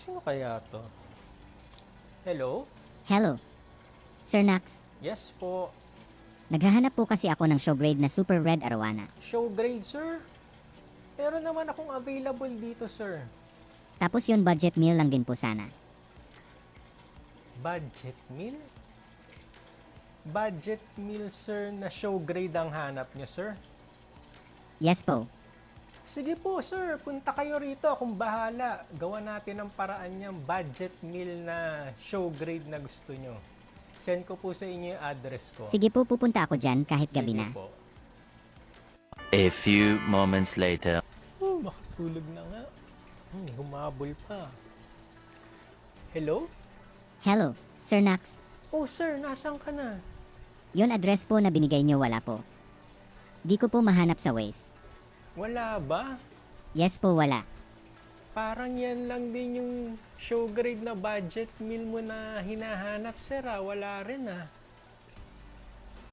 Sino kaya to? Hello? Hello. Sir Nax, Yes po. naghahanap po kasi ako ng show grade na Super Red Arowana. Show grade, sir? Meron naman akong available dito, sir. Tapos yon budget meal lang din po sana. Budget meal? Budget meal, sir, na show grade ang hanap nyo, sir? Yes po. Sige po, sir. Punta kayo rito. Akong bahala. Gawa natin ang paraan niyang budget meal na show grade na gusto nyo. Send ko po sa inyo yung address ko. Sige po, pupunta ako dyan kahit gabi Sige na. po. A few moments later. Makatulog na nga. Humabol pa. Hello? Hello, Sir Nax. Oh, sir. Nasaan ka na? Yon address po na binigay nyo wala po. Di ko po mahanap sa Waze. Wala ba? Yes po, wala. Parang yan lang din yung show grade na budget meal mo na hinahanap, sir. Wala rin, ah.